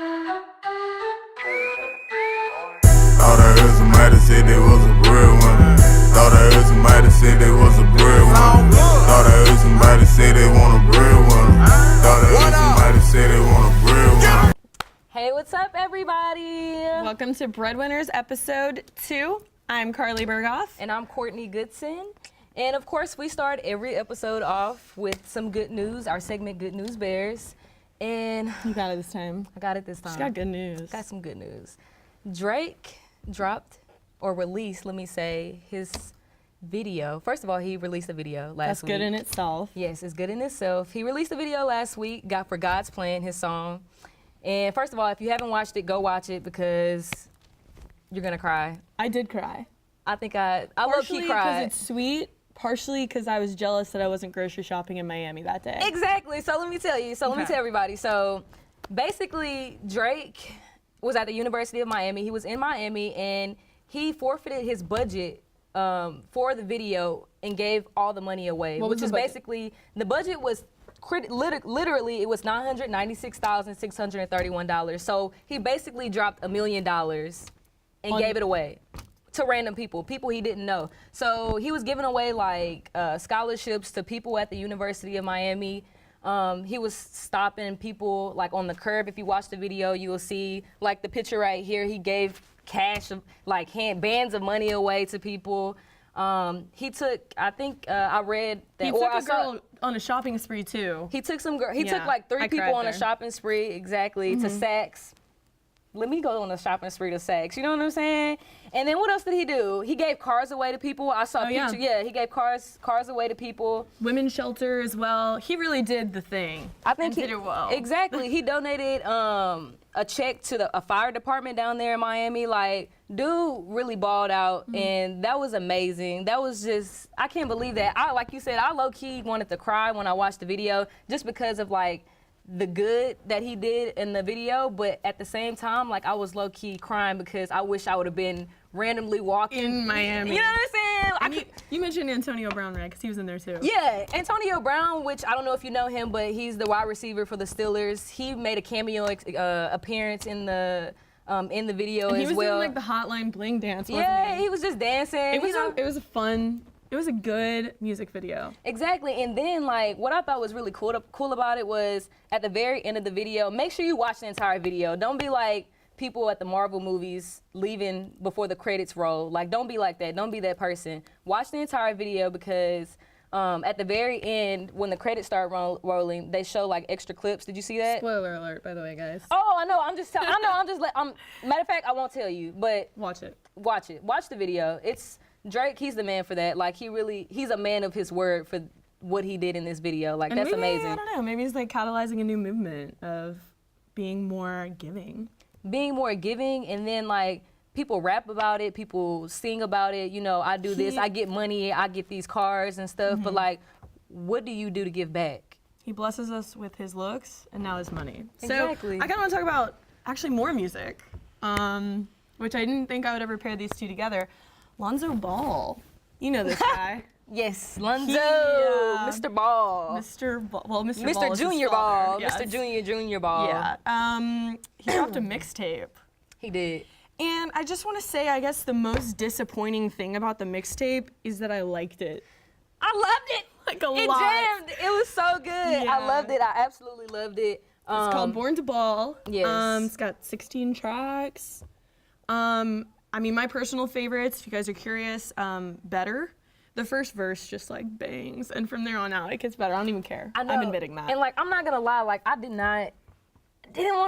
Thought I heard somebody say they was a breadwinner. Thought I heard somebody say they was a breadwinner. Thought I heard somebody say they want a breadwinner. Thought I heard somebody say they want a breadwinner. Hey, what's up, everybody? Welcome to Breadwinners episode 2. I'm Carly Berghoff. And I'm Courtney Goodson. And of course, we start every episode off with some good news, our segment Good News Bears. And You got it this time. I got it this time. She's got good news. Got some good news. Drake dropped, or released, let me say, his video. First of all, he released a video last week. That's good in itself. Yes, it's good in itself. He released a video last week, got For God's Plan, his song. And first of all, if you haven't watched it, go watch it because you're gonna cry. I did cry. I think I low-key cried. Partially because it's sweet, partially because I was jealous that I wasn't grocery shopping in Miami that day. Exactly. So let me tell you. Let me tell everybody. So basically, Drake was at the University of Miami. He was in Miami, and he forfeited his budget for the video and gave all the money away. Which is basically, the budget was literally it was $996,631. So he basically dropped $1 million and gave it away to random people he didn't know. So he was giving away like scholarships to people at the University of Miami. He was stopping people like on the curb. If you watch the video, you will see like the picture right here. He gave cash, like bands of money away to people. He took, I think I read that. He took a girl on a shopping spree too. He took some girl. He took like 3 people on a shopping spree, exactly, to Saks. Let me go on a shopping spree to Saks. You know what I'm saying? And then what else did he do? He gave cars away to people. I saw a picture. Yeah, he gave cars away to people. Women's shelter as well. He really did the thing. I think he did it well. Exactly. He donated a check to a fire department down there in Miami. Like, dude really balled out, and that was amazing. That was just, I can't believe that. Like you said, I low-key wanted to cry when I watched the video just because of like the good that he did in the video, but at the same time, like I was low-key crying because I wish I would have been randomly walking in Miami. You know what I'm saying? You mentioned Antonio Brown, right? Because he was in there too. Yeah, Antonio Brown, which I don't know if you know him, but he's the wide receiver for the Steelers. He made a cameo appearance in the video as well. He was doing like the Hotline Bling dance, wasn't he was just dancing. It was a good music video. Exactly, and then like what I thought was really cool about it was at the very end of the video, make sure you watch the entire video. Don't be like people at the Marvel movies leaving before the credits roll. Like, don't be like that. Don't be that person. Watch the entire video because at the very end, when the credits start rolling, they show like extra clips. Did you see that? Spoiler alert, by the way, guys. Oh, I know. Matter of fact, I won't tell you, but watch it. Watch it. Watch the video. It's Drake. He's the man for that. Like, he's a man of his word for what he did in this video. Like, that's amazing. I don't know. Maybe he's like catalyzing a new movement of being more giving. Being more giving, and then like people rap about it, people sing about it. You know, I do this, I get money, I get these cars and stuff. But like, what do you do to give back? He blesses us with his looks and now his money. Exactly. So I kind of want to talk about actually more music, which I didn't think I would ever pair these two together. Lonzo Ball, you know this guy. Yes, Lonzo, Mr. Ball. Mr. Ball is Junior his Ball. Yes. Mr. Junior Ball. Yeah. He dropped a mixtape. He did. And I just want to say, I guess the most disappointing thing about the mixtape is that I liked it. I loved it. Like a lot. It jammed. It was so good. Yeah. I loved it. I absolutely loved it. It's called Born to Ball. Yes. It's got 16 tracks. I mean, my personal favorites, if you guys are curious, Better. The first verse just like bangs, and from there on out, it gets better. I don't even care. I know. I'm admitting that. And like, I'm not gonna lie, like I didn't want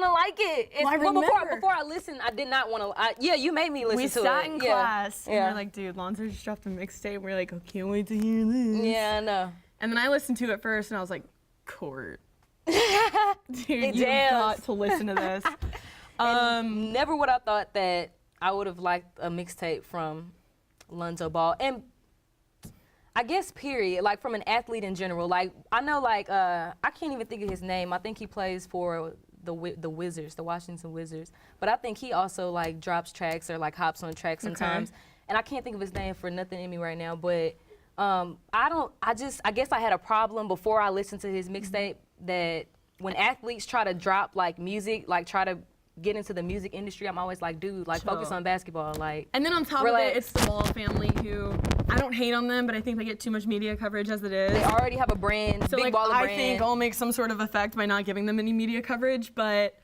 to like it. Before I listened, I did not want to. Yeah, you made me listen to it. We sat in class, and we're we're like, dude, Lonzo just dropped a mixtape. We're like, oh, can't wait to hear this. Yeah, I know. And then I listened to it first, and I was like, Court. Dude, you jams. got to listen to this. Never would I thought that I would have liked a mixtape from Lonzo Ball. And I guess period, like from an athlete in general. Like I know like I can't even think of his name. I think he plays for the Wizards, the Washington Wizards. But I think he also like drops tracks or like hops on tracks sometimes. Okay. And I can't think of his name for nothing in me right now, but I guess I had a problem before I listened to his mixtape that when athletes try to drop like music, like try to get into the music industry, I'm always like, dude, like focus on basketball, like. And then on top relax. of it, it's the Ball family who, I don't hate on them, but I think they get too much media coverage as it is. They already have a brand, So big like, baller I brand. think I'll make some sort of effect by not giving them any media coverage, but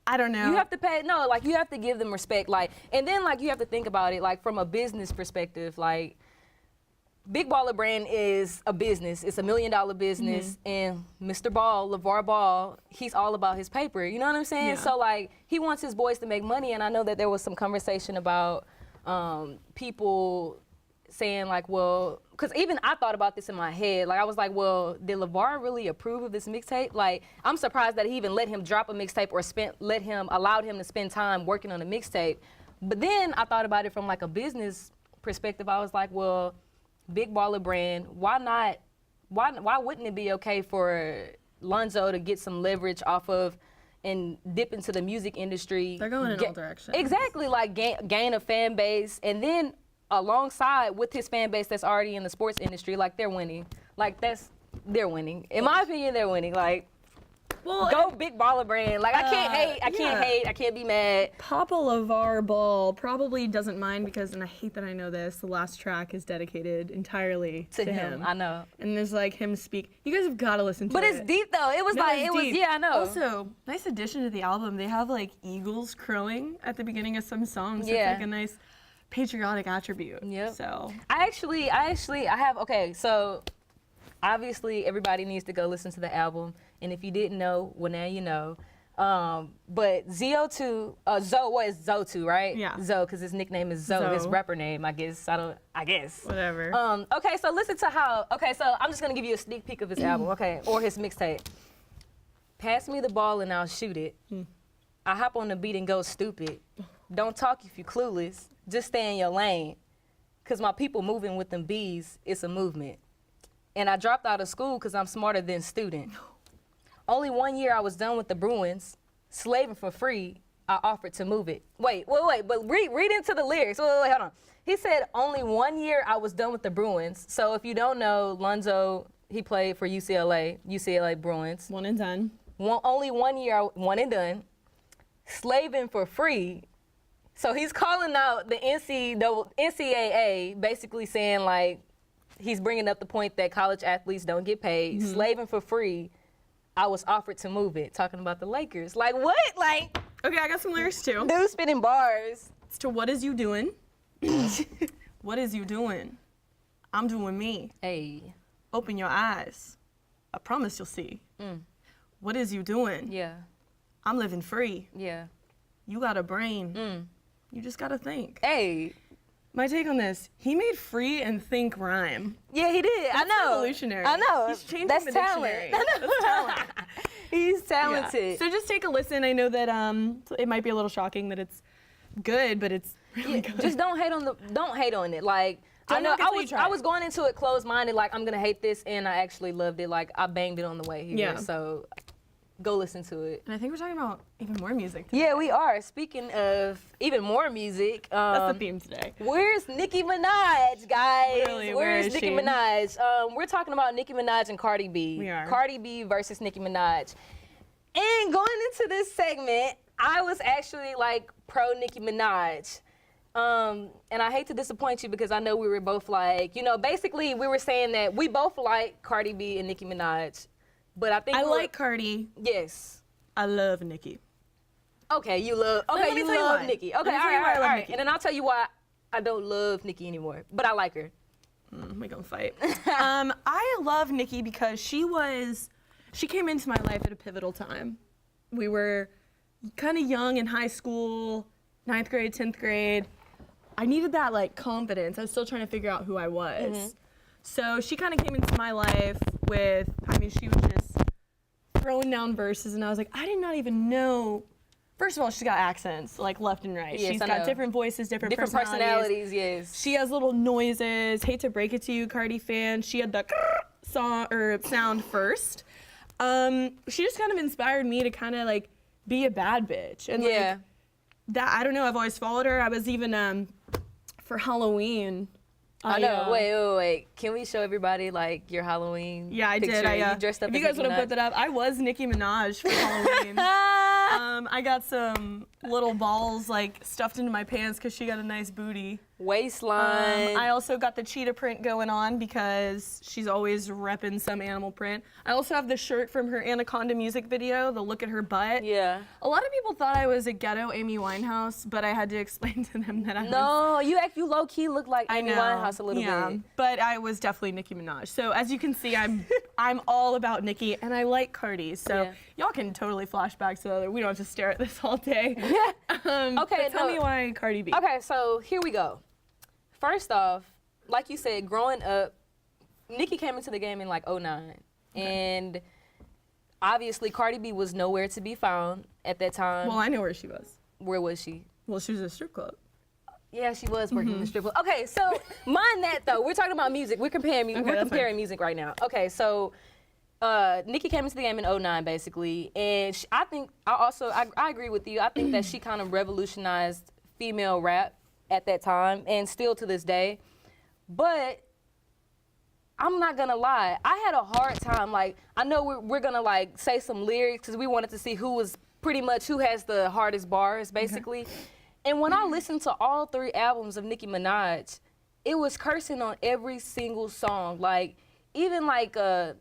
I don't know. You have to pay, no, like you have to give them respect, like, and then like you have to think about it, like from a business perspective, like Big Baller Brand is a business. It's $1 million business, and Mr. Ball, LeVar Ball, he's all about his paper. You know what I'm saying? Yeah. So like he wants his boys to make money, and I know that there was some conversation about people saying like, well, because even I thought about this in my head. Like I was like, well, did LeVar really approve of this mixtape? Like I'm surprised that he even let him drop a mixtape or allowed him to spend time working on a mixtape. But then I thought about it from like a business perspective. I was like, well, Big Baller Brand, why wouldn't it be okay for Lonzo to get some leverage off of and dip into the music industry? They're going in all directions. Exactly, like gain a fan base, and then alongside with his fan base that's already in the sports industry, like they're winning. Like they're winning. In my opinion, they're winning. Like, Well, go Big Baller Brand. Like I can't hate. I can't be mad. Papa LeVar Ball probably doesn't mind because, and I hate that I know this, the last track is dedicated entirely to him. I know. And there's like him speak. You guys have got to listen to it. But it's deep though. It was deep. yeah, I know. Also, nice addition to the album. They have like eagles crowing at the beginning of some songs. Yeah. It's like a nice patriotic attribute. Yep. So I have, okay, so obviously everybody needs to go listen to the album. And if you didn't know, well now you know. But Zo2, what is Zo2, right? Yeah. Zo, because his nickname is Zo, his rapper name, I guess. whatever. Okay, so listen to so I'm just gonna give you a sneak peek of his album, okay, or his mixtape. Pass me the ball and I'll shoot it. I hop on the beat and go stupid. Don't talk if you clueless. Just stay in your lane. Cause my people moving with them bees, it's a movement. And I dropped out of school cause I'm smarter than student. Only 1 year I was done with the Bruins, slaving for free, I offered to move it. Wait, but read into the lyrics. Wait, hold on. He said, only 1 year I was done with the Bruins. So if you don't know, Lonzo, he played for UCLA Bruins. One and done. Only 1 year, one and done, slaving for free. So he's calling out the NCAA, basically saying like, he's bringing up the point that college athletes don't get paid, slaving for free. I was offered to move it, talking about the Lakers. Like what? Like, Okay, I got some lyrics too. dude spitting bars. It's to what is you doing? What is you doing? I'm doing me. Hey, Open your eyes. I promise you'll see. What is you doing? yeah, I'm living free. yeah. You got a brain. You just gotta think. Hey, My take on this, he made free and think rhyme. yeah, he did. I That's know. revolutionary. I know. He's changing That's the talent. dictionary. That's talent. He's Yeah. talented. So just take a listen. I know that it might be a little shocking that it's good, but it's really good. Just don't hate on it. Like Don't I know knock it till you try I it. was going into it closed-minded, like I'm gonna hate this, and I actually loved it. Like I banged it on the way here. Yeah. So go listen to it. And I think we're talking about even more music. Yeah, we are. Speaking of even more music, That's the theme today. where's Nicki Minaj, guys? Literally, where Where's is Nicki she? Minaj? We're talking about Nicki Minaj and Cardi B. We are. Cardi B versus Nicki Minaj. And going into this segment, I was actually like pro Nicki Minaj. And I hate to disappoint you because I know we were both like, basically we were saying that we both like Cardi B and Nicki Minaj. But I think I we were- like Cardi. Yes. I love Nicki. Okay, you love. Okay, Let me you tell you love why. Nicki. Let Okay, me all tell you right, why I all love right. Nicki. And then I'll tell you why I don't love Nicki anymore, but I like her. We gonna fight. I love Nicki because she came into my life at a pivotal time. We were kind of young in high school, 9th grade, 10th grade. I needed that like confidence. I was still trying to figure out who I was. So she kind of came into my life with, she was just throwing down verses, and I was like, I did not even know. First of all, she's got accents like left and right. Yes, She's I got know. different voices, different personalities, yes. She has little noises. Hate to break it to you, Cardi fan. She had the song or sound first. She just kind of inspired me to kind of like be a bad bitch. And Yeah. like that, I don't know. I've always followed her. I was even for Halloween. I know. Wait. Can we show everybody like your Halloween? Yeah, I picture? did. You dressed up if as you guys Nicki want to Minaj? put that up, I was Nicki Minaj for Halloween. I got some little balls like stuffed into my pants because she got a nice booty. Waistline. I also got the cheetah print going on because she's always repping some animal print. I also have the shirt from her Anaconda music video, the look at her butt. Yeah. A lot of people thought I was a ghetto Amy Winehouse, but I had to explain to them that I was. No, you low key look like Amy Winehouse a little bit. But I was definitely Nicki Minaj. So as you can see, I'm all about Nicki, and I like Cardi. So y'all can totally flash back to the other. We don't have to stare at this all day. Okay. Tell me why Cardi B. Okay, so here we go. First off, like you said, growing up, Nicki came into the game in like 2009, and obviously Cardi B was nowhere to be found at that time. Well, I know where she was. Where was she? Well, she was at a strip club. Yeah, she was working in the strip club. Okay, so mind that though. We're talking about music. We're comparing music right now. Okay, so Nicki came into the game in 2009 basically, and I agree with you. I think that she kind of revolutionized female rap at that time and still to this day. But I'm not gonna lie, I had a hard time. Like, I know we're gonna like say some lyrics because we wanted to see who has the hardest bars basically. Okay. And when I listened to all 3 albums of Nicki Minaj, it was cursing on every single song. Like, even like a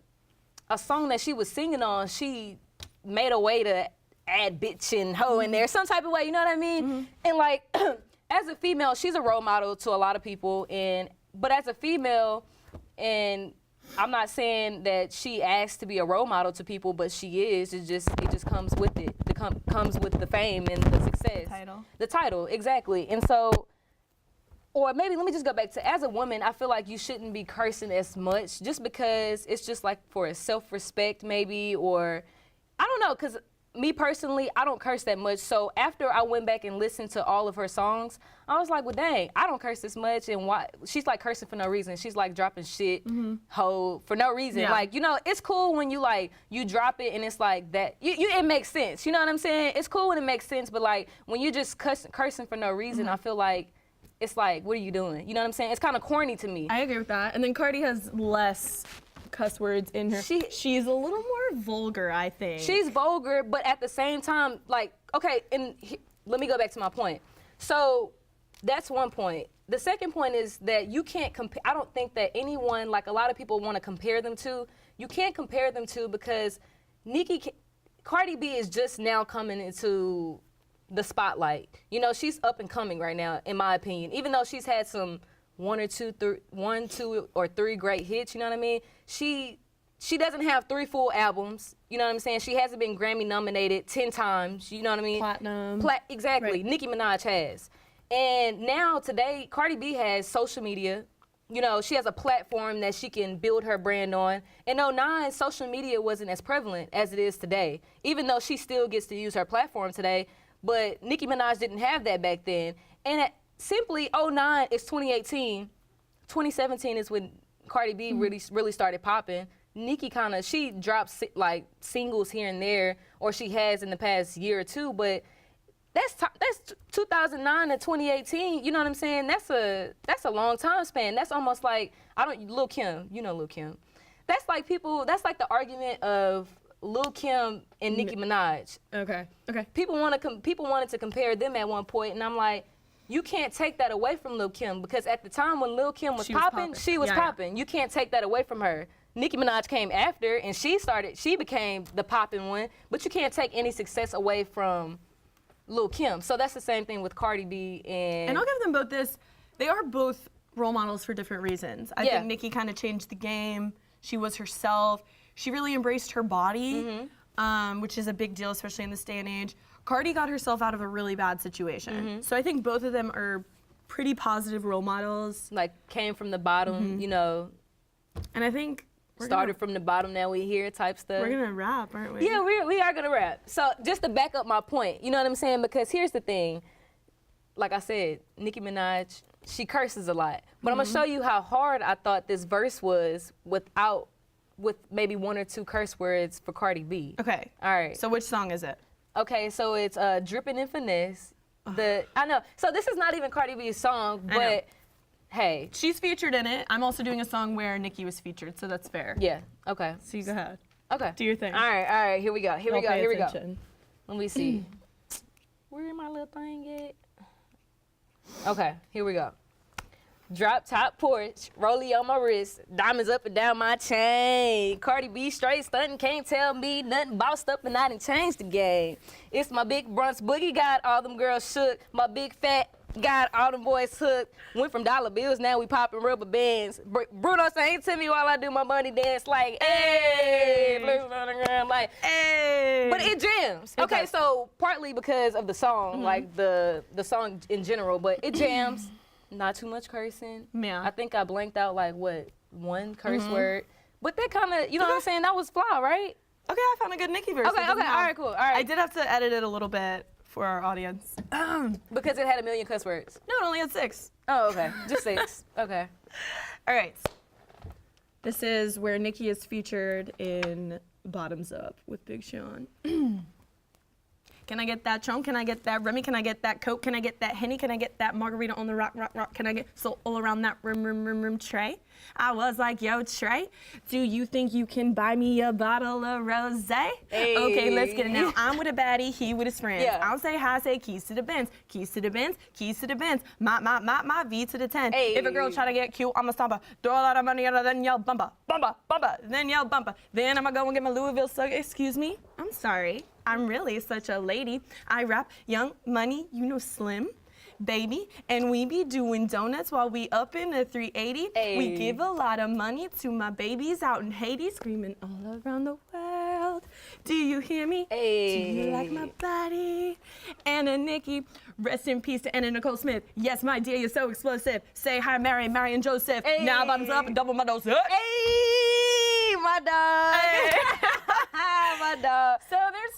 song that she was singing on, she made a way to add bitch and hoe in there, some type of way, you know what I mean? And like, as a female, she's a role model to a lot of people, but as a female, and I'm not saying that she asked to be a role model to people, but she is. It just comes with it. Comes with the fame and the success. The title, exactly. And so, or maybe let me just go back to, as a woman, I feel like you shouldn't be cursing as much just because it's just like for a self-respect maybe, or I don't know, because me personally, I don't curse that much. So after I went back and listened to all of her songs, I was like, well, dang, I don't curse this much. And why? She's like cursing for no reason. She's like dropping shit, hoe, for no reason. Yeah. Like, you know, it's cool when you drop it and it's like that. It makes sense. You know what I'm saying? It's cool when it makes sense. But like when you're just cursing for no reason, I feel like it's like, what are you doing? You know what I'm saying? It's kind of corny to me. I agree with that. And then Cardi has less cuss words in her. She's a little more vulgar, I think. She's vulgar, but at the same time, like, okay, let me go back to my point. So that's one point. The second point is that you can't compare. I don't think that anyone, like a lot of people want to compare them to, you can't compare them to because Cardi B is just now coming into the spotlight. You know, she's up and coming right now, in my opinion, even though she's had some one, two, or three great hits, you know what I mean? She doesn't have 3 full albums, you know what I'm saying? She hasn't been Grammy nominated 10 times, you know what I mean? Platinum. Exactly, right. Nicki Minaj has. And now today, Cardi B has social media. You know, she has a platform that she can build her brand on. In 2009, social media wasn't as prevalent as it is today, even though she still gets to use her platform today. But Nicki Minaj didn't have that back then. And simply 2009 is 2018. 2017 is when Cardi B really started popping. Nicki she drops like singles here and there, or she has in the past year or two, but that's 2009 to 2018. You know what I'm saying? That's a long time span. That's almost like Lil' Kim. You know Lil' Kim. That's like the argument of Lil' Kim and Nicki Minaj. Okay. People wanted to compare them at one point, and I'm like, you can't take that away from Lil' Kim because at the time when Lil' Kim was popping, she was popping. You can't take that away from her. Nicki Minaj came after, and she became the popping one, but you can't take any success away from Lil' Kim. So that's the same thing with Cardi B and I'll give them both this. They are both role models for different reasons. I think Nicki kind of changed the game. She was herself. She really embraced her body, which is a big deal, especially in this day and age. Cardi got herself out of a really bad situation. So I think both of them are pretty positive role models. Like came from the bottom, you know. And I think started from the bottom, now we here type stuff. We're gonna rap, aren't we? Yeah, we are gonna rap. So just to back up my point, you know what I'm saying? Because here's the thing. Like I said, Nicki Minaj, she curses a lot. But I'm gonna show you how hard I thought this verse was with maybe 1 or 2 curse words for Cardi B. Okay. All right. So which song is it? Okay, so it's Drippin' in Finesse. I know. So this is not even Cardi B's song, but hey. She's featured in it. I'm also doing a song where Nicki was featured, so that's fair. Yeah, okay. So you go ahead. Okay. Do your thing. All right, here we go. Here we go. Let me see. Where my little thing at? Okay, here we go. Drop top porch, rollie on my wrist, diamonds up and down my chain. Cardi B straight stunting, can't tell me nothing. Bossed up and I done changed the game. It's my big brunch boogie, got all them girls shook. My big fat got all them boys hooked. Went from dollar bills, now we popping rubber bands. Bruno saying to me while I do my money dance, like, hey, blues on the ground, like, hey. But it jams. Okay, so partly because of the song, like the song in general, but it jams. Not too much cursing. Yeah. I think I blanked out like one curse word. But that kind of, you know what I'm saying? That was fly, right? Okay, I found a good Nicki verse. Okay, all right, cool. All right. I did have to edit it a little bit for our audience. Because it had a million cuss words. No, it only had 6. Oh, okay. Just 6. Okay. All right. This is where Nicki is featured in Bottoms Up with Big Sean. Can I get that chunk? Can I get that Remy? Can I get that Coke? Can I get that Henny? Can I get that margarita on the rock? Can I get so all around that room tray? I was like, yo, Trey, do you think you can buy me a bottle of rosé? Hey. Okay, let's get it now. I'm with a baddie, he with his friends. Yeah. I'll say hi, say keys to the Benz, keys to the Benz, keys to the Benz. My V to the 10. Hey. If a girl try to get cute, I'm a stomper. Throw a lot of money at her, then yell bumper, then yell bumper. Then I'ma go and get my Louisville slug. Excuse me, I'm sorry. I'm really such a lady. I rap Young Money, you know Slim, baby, and we be doing donuts while we up in a 380. Ay. We give a lot of money to my babies out in Haiti, screaming all around the world. Do you hear me? Ay. Do you like my body? Anna Nicki, rest in peace to Anna Nicole Smith. Yes, my dear, you're so explosive. Say hi, Mary and Joseph. Ay. Now bottoms up and double my dose. Hey, my dog. Hey. My dog. So there's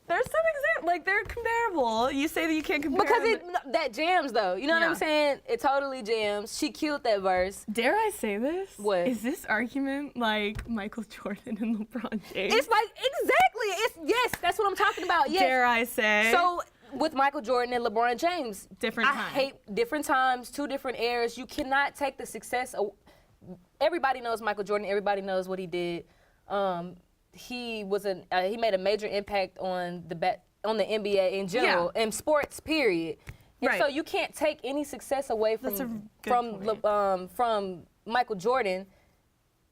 some examples, like they're comparable. You say that you can't compare Because them. that jams though. You know what Yeah. I'm saying? It totally jams. She killed that verse. Dare I say this? What? Is this argument like Michael Jordan and LeBron James? It's like exactly. Yes, that's what I'm talking about. Yes. Dare I say? So with Michael Jordan and LeBron James, Different I time. hate different times, 2 different eras. You cannot take the success. Everybody knows Michael Jordan. Everybody knows what he did. He made a major impact on the NBA in general and sports period. And Right. so you can't take any success away That's a from good point. from Michael Jordan,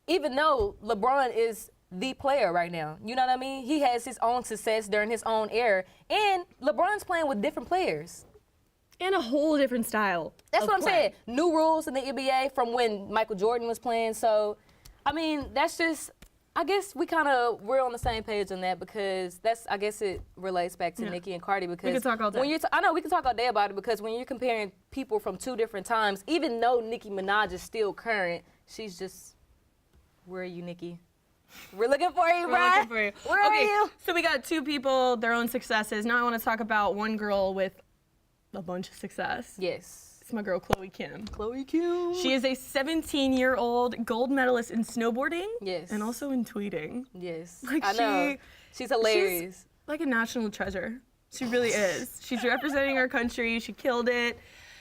even though LeBron is the player right now. You know what I mean? He has his own success during his own era, and LeBron's playing with different players. And a whole different style. That's of what I'm play. saying. New rules in the NBA from when Michael Jordan was playing. So, I mean, that's just. I guess we're on the same page on that because I guess it relates back to Nicki and Cardi because We could talk all day. I know we can talk all day about it because when you're comparing people from 2 different times, even though Nicki Minaj is still current, she's just, where are you, Nicki? We're looking for you, We're bro. looking for you. Where are you? So we got 2 people, their own successes. Now I want to talk about one girl with a bunch of success. Yes. It's my girl, Chloe Kim. Chloe Kim. She is a 17-year-old gold medalist in snowboarding. Yes. And also in tweeting. Yes. Like I know. She's hilarious. She's like a national treasure. She really is. She's representing our country. She killed it.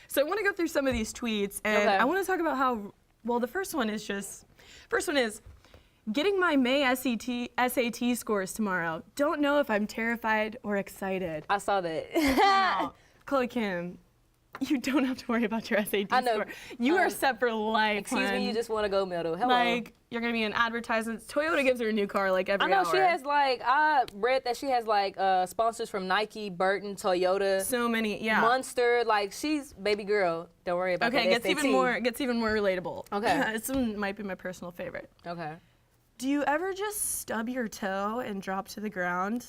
So I want to go through some of these tweets, and Okay. I want to talk about how, well, the first one is getting my May SAT scores tomorrow. Don't know if I'm terrified or excited. I saw that. Wow. Chloe Kim, you don't have to worry about your SAT I know. score. You are set for life. Excuse hun. me, you just want to go middle. Hello. Like, you're going to be in advertisements. Toyota gives her a new car like every I know hour. she has I read that she has sponsors from Nike, Burton, Toyota, so many, yeah. Monster. Like she's baby girl. Don't worry about Okay, that. gets even more relatable. Okay. This one might be my personal favorite. Okay. Do you ever just stub your toe and drop to the ground?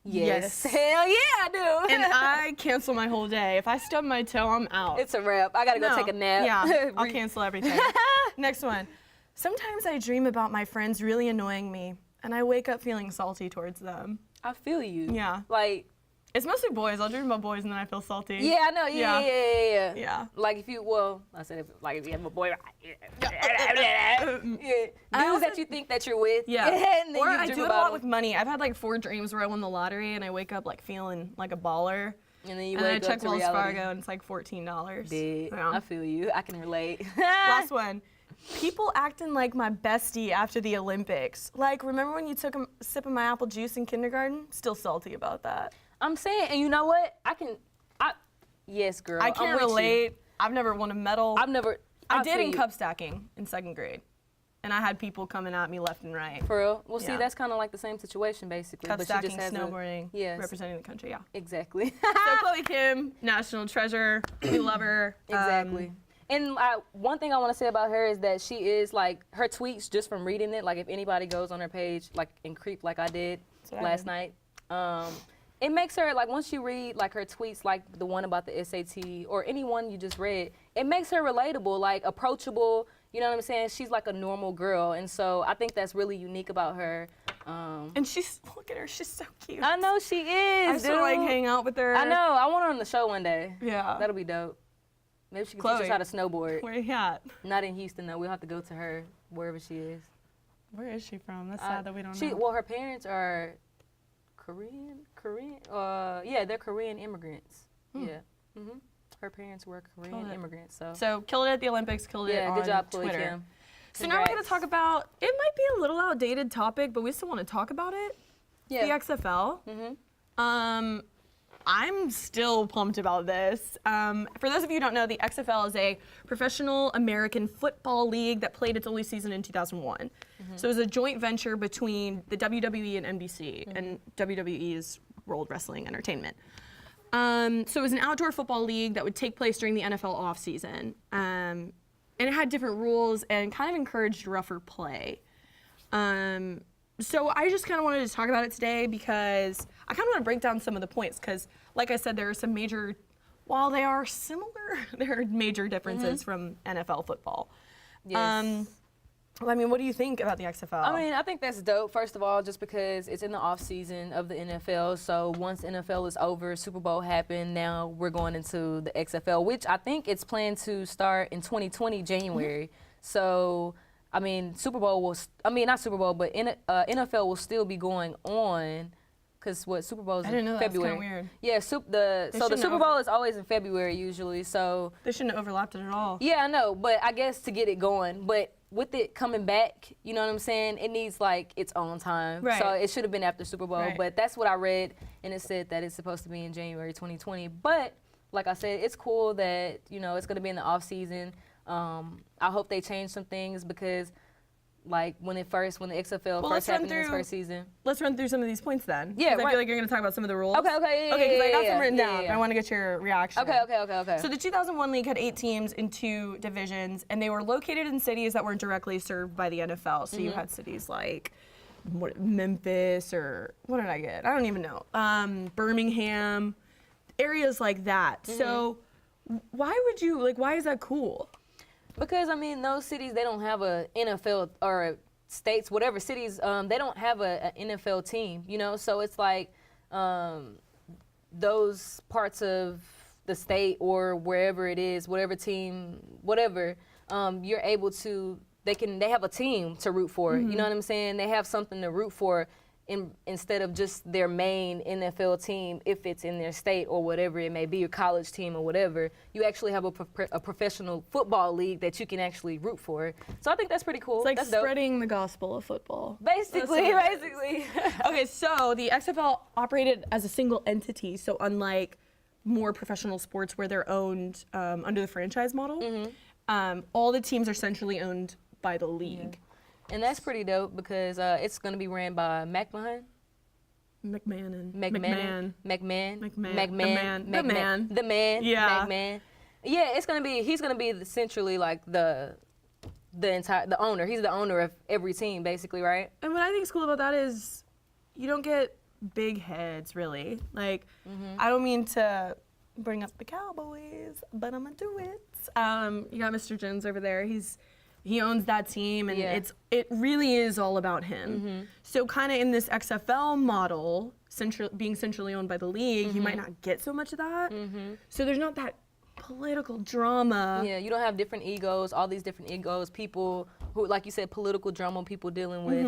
Yes. Yes. Hell yeah, I do. And I cancel my whole day. If I stub my toe, I'm out. It's a wrap. I gotta go take a nap. Yeah, I'll cancel everything. Next one. Sometimes I dream about my friends really annoying me, and I wake up feeling salty towards them. I feel you. Yeah. Like. It's mostly boys. I'll dream about boys and then I feel salty. Yeah, I know. Yeah. Yeah. Like if you if you have a boy. I Dudes also- that you think that you're with. Yeah. And then Or you I dream do it a about lot them. with money. I've had like 4 dreams where I won the lottery and I wake up like feeling like a baller. And then you And then I wake up check to Wells reality. Fargo and it's like $14. Dead. Yeah. I feel you. I can relate. Last one. people acting like my bestie after the Olympics. Like, remember when you took a sip of my apple juice in kindergarten? Still salty about that. I'm saying, and you know what? Yes, girl. I can't relate. I've never won a medal. I did in you. cup stacking in 2nd grade. And I had people coming at me left and right. For real? Well, see, Yeah. that's kind of like the same situation, basically. Cup but stacking, she just has snowboarding, yes. representing the country, yeah. Exactly. So Chloe Kim, national treasure. We love her. Exactly. And one thing I want to say about her is that she is like, her tweets, just from reading it, like if anybody goes on her page like and creep like I did last night, it makes her, like once you read like her tweets, like the one about the SAT or any one you just read, it makes her relatable, like approachable, you know what I'm saying? She's like a normal girl, and so I think that's really unique about her. And look at her, she's so cute. I know she is, I still like hang out with her. I know, I want her on the show one day. Yeah. That'll be dope. Maybe she can Chloe, teach us how to snowboard. Where you at? Not in Houston though. We'll have to go to her wherever she is. Where is she from? That's sad that we don't know. Well, her parents are Korean. Yeah, they're Korean immigrants. Yeah. Her parents were Korean immigrants. So killed it at the Olympics. Killed it on good job, Chloe Twitter. Kim. So now we're going to talk about. It might be a little outdated topic, but we still want to talk about it. Yeah. The XFL. I'm still pumped about this. For those of you who don't know, the XFL is a professional American football league that played its only season in 2001. So it was a joint venture between the WWE and NBC, and WWE is World Wrestling Entertainment. So it was an outdoor football league that would take place during the NFL offseason. And it had different rules and kind of encouraged rougher play. So I just kind of wanted to talk about it today because I kind of want to break down some of the points because, like I said, there are some major, while they are similar, there are major differences from NFL football. Yes. I mean, what do you think about the XFL? I mean, I think that's dope, first of all, just because it's in the off season of the NFL. So once NFL is over, Super Bowl happened, now we're going into the XFL, which I think it's planned to start in 2020, January. So, I mean, Super Bowl will, not Super Bowl, but NFL will still be going on. Because what Super Bowl is in February. That's kind of weird. Yeah, the Super Bowl is always in February usually. So they shouldn't have overlapped it at all. Yeah, I know, but I guess to get it going. But with it coming back, you know what I'm saying? It needs like its own time. Right. So it should have been after Super Bowl. Right. But that's what I read, and it said that it's supposed to be in January 2020. But like I said, it's cool that it's going to be in the off season. I hope they change some things because. Like when the XFL first happened in its first season. Let's run through some of these points then. Yeah, I feel like you're going to talk about some of the rules. Okay, because I got some written down. I want to get your reaction. Okay. So the 2001 league had 8 teams in 2 divisions, and they were located in cities that weren't directly served by the NFL. So you had cities like Memphis or what did I get? I don't even know. Birmingham, areas like that. So why is that cool? Because, those cities, they don't have a NFL, or states, whatever cities, they don't have an NFL team, So it's like those parts of the state or wherever it is, whatever team, whatever, you're able to, they have a team to root for, you know what I'm saying? They have something to root for instead of just their main NFL team, if it's in their state or whatever it may be, your college team or whatever, you actually have a professional football league that you can actually root for. So I think that's pretty cool. It's like that's spreading the gospel of football. Basically. Okay, so the XFL operated as a single entity, so unlike more professional sports where they're owned under the franchise model, all the teams are centrally owned by the league. Yeah. And that's pretty dope because it's going to be ran by McMahon. The man. Yeah. McMahon. Yeah, he's going to be essentially like the owner. He's the owner of every team basically, right? And what I think is cool about that is you don't get big heads really. Like I don't mean to bring up the Cowboys, but I'm going to do it. You got Mr. Jones over there. He owns that team, and it really is all about him. So kind of in this XFL model, being centrally owned by the league, you might not get so much of that. So there's not that political drama. Yeah, you don't have different egos, all these different egos, people who, like you said, political drama, people dealing with,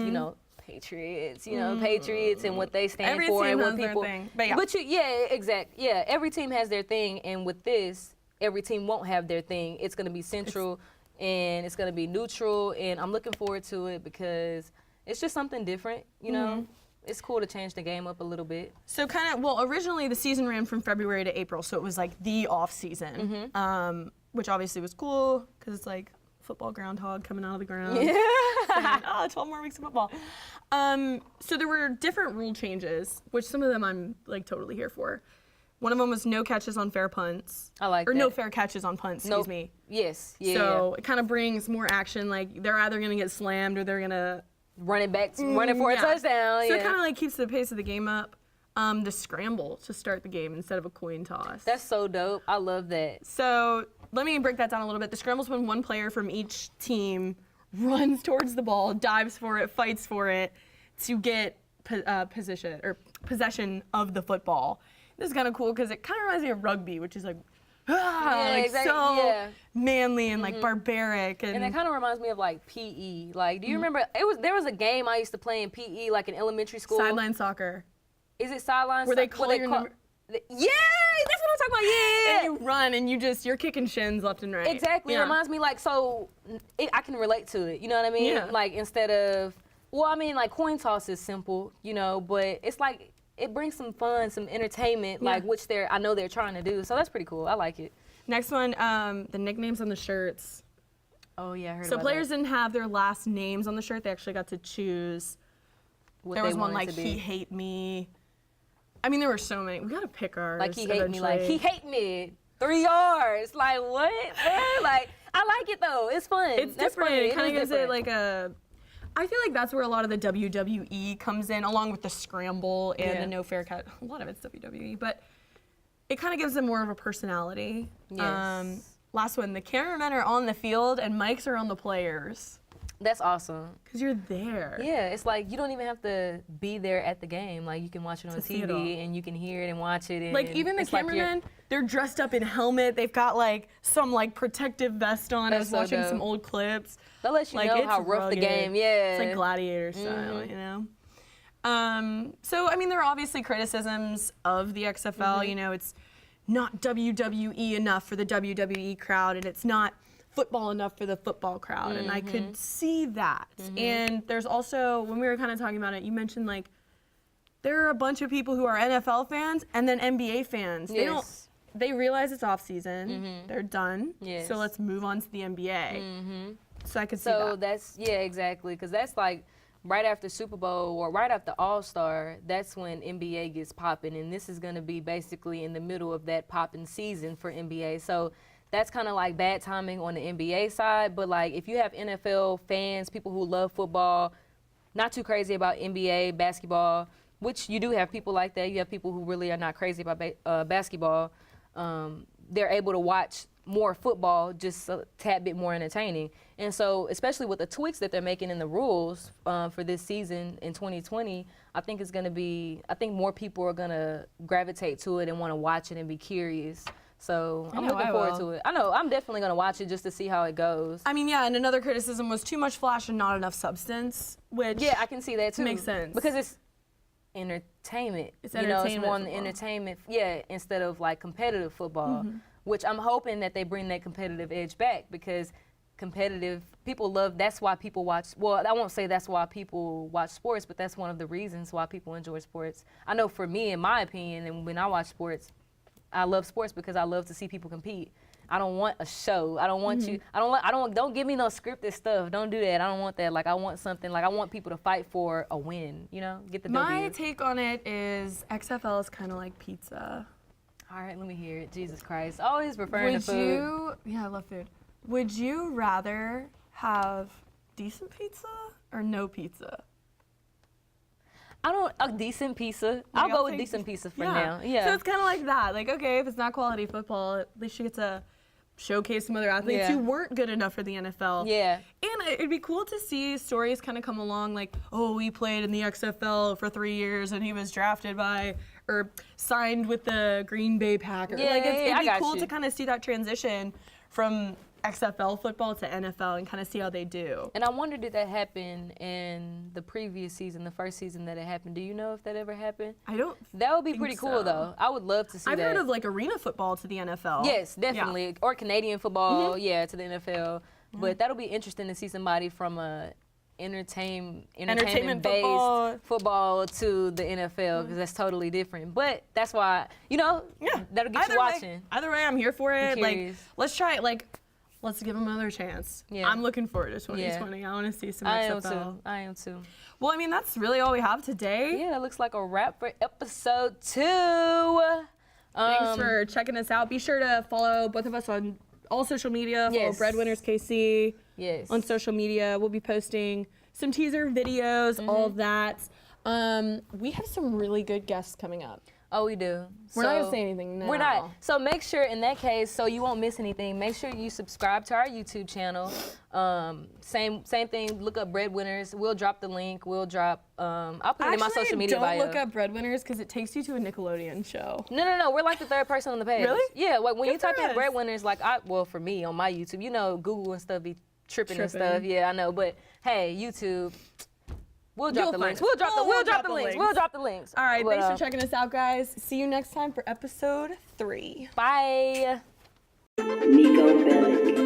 patriots, patriots and what they stand every for. Team and has what people, their thing. But every team has their thing, and with this, every team won't have their thing. It's going to be central. and it's gonna be neutral, and I'm looking forward to it because it's just something different, you know. It's cool to change the game up a little bit. So originally the season ran from February to April, so it was like the off season, which obviously was cool because it's like football groundhog coming out of the ground. Yeah. Saying, 12 more weeks of football. So there were different rule changes, which some of them I'm like totally here for. One of them was no catches on fair punts. I like that. Or no fair catches on punts, excuse me. Yes, yeah. So it kind of brings more action. Like they're either going to get slammed or they're going to run it back, run it for a touchdown. So it kind of like keeps the pace of the game up. The scramble to start the game instead of a coin toss. That's so dope. I love that. So let me break that down a little bit. The scramble's when one player from each team runs towards the ball, dives for it, fights for it to get possession of the football. This is kind of cool because it kind of reminds me of rugby, which is like, manly and like barbaric. And that kind of reminds me of like PE. Like, do you remember? There was a game I used to play in PE, like in elementary school. Sideline soccer. Is it sideline? Where they call your number? Yeah, that's what I'm talking about. Yeah. And you run and you're kicking shins left and right. Exactly. Yeah. It reminds me like I can relate to it. You know what I mean? Yeah. Like instead of like coin toss is simple, you know, but it's like it brings some fun, some entertainment, like which I know they're trying to do. So that's pretty cool. I like it. Next one, the nicknames on the shirts. Oh yeah, I heard So about players that. didn't have their last names on the shirt. They actually got to choose. There was one like he hate me. I mean, there were so many. We gotta pick ours. Like he hate me. Like he hate me. 3 yards. Like what? Like I like it though. It's fun. It's That's different. funny. It kind of gives it like a. I feel like that's where a lot of the WWE comes in, along with the scramble and the no fair catch. A lot of it's WWE, but it kind of gives them more of a personality. Yes. Last one, the cameramen are on the field and mics are on the players. That's awesome. Because you're there. Yeah, it's like you don't even have to be there at the game. Like you can watch it on TV and you can hear it and watch it. And like even the cameramen, they're dressed up in helmet. They've got like some like protective vest on. I was watching some old clips. They'll let you know how rough the game. Yeah, it's like gladiator style, you know. So I mean, there are obviously criticisms of the XFL. You know, it's not WWE enough for the WWE crowd, and it's not football enough for the football crowd, and I could see that. And there's also, when we were kind of talking about it, you mentioned like there are a bunch of people who are NFL fans and then NBA fans. They realize it's off season. They're done. So let's move on to the NBA. So I could see that. So that's exactly, because that's like right after Super Bowl or right after All-Star, that's when NBA gets popping, and this is going to be basically in the middle of that popping season for NBA. So that's kind of like bad timing on the NBA side, but like if you have NFL fans, people who love football, not too crazy about NBA, basketball, which you do have people like that. You have people who really are not crazy about basketball. They're able to watch more football, just a tad bit more entertaining. And so, especially with the tweaks that they're making in the rules for this season in 2020, I think it's going to be, I think more people are going to gravitate to it and want to watch it and be curious. So I'm looking forward to it. I know, I'm definitely going to watch it just to see how it goes. I mean, yeah, and another criticism was too much flash and not enough substance, which I can see that too. Makes sense. Because it's entertainment. It's entertainment. It's more on the entertainment, instead of like competitive football, which I'm hoping that they bring that competitive edge back, because competitive, people love, that's why people watch, well, I won't say that's why people watch sports, but that's one of the reasons why people enjoy sports. I know for me, in my opinion, and when I watch sports, I love sports because I love to see people compete. I don't want a show. I don't want you. Don't give me no scripted stuff. Don't do that. I don't want that. Like I want something. Like I want people to fight for a win. You know, get the W. My take on it is XFL is kind of like pizza. All right, let me hear it. Jesus Christ, always referring to food. Yeah, I love food. Would you rather have decent pizza or no pizza? A decent pizza. I'll go with decent pizza for now. Yeah. So it's kind of like that. Like, okay, if it's not quality football, at least you get to showcase some other athletes who weren't good enough for the NFL. Yeah. And it'd be cool to see stories kind of come along like, oh, he played in the XFL for 3 years and he was drafted by or signed with the Green Bay Packers. Yeah, it'd be cool to kind of see that transition from XFL football to NFL and kind of see how they do. And I wonder, did that happen in the previous season, the first season that it happened? Do you know if that ever happened? I don't. That would be pretty cool, though. I would love to see I've heard of like arena football to the NFL. Yes, definitely. Yeah. Or Canadian football, to the NFL. But that'll be interesting to see somebody from a Entertainment entertainment-based football to the NFL, because that's totally different. But that's why, that'll get you watching. Either way, I'm here for it. Like, curious. let's try it. Like, let's give them another chance. Yeah. I'm looking forward to 2020. I want to see some XFL. I am too. Well, I mean, that's really all we have today. Yeah, that looks like a wrap for episode 2. Thanks for checking us out. Be sure to follow both of us on all social media. Follow Breadwinners KC on social media. We'll be posting some teaser videos, all of that. We have some really good guests coming up. Oh, we do. We're not gonna say anything now. We're not. So make sure, in that case, so you won't miss anything, make sure you subscribe to our YouTube channel. Same thing. Look up Breadwinners. We'll drop the link. I'll put it in my social media bio. Don't look up Breadwinners because it takes you to a Nickelodeon show. No. We're like the third person on the page. Really? Yeah. Like when you type in us. Breadwinners, for me on my YouTube, Google and stuff be tripping and stuff. Yeah, I know. But hey, YouTube. We'll drop the links. We'll drop the links. All right, thanks for checking us out, guys. See you next time for episode 3. Bye. Nico Bellic.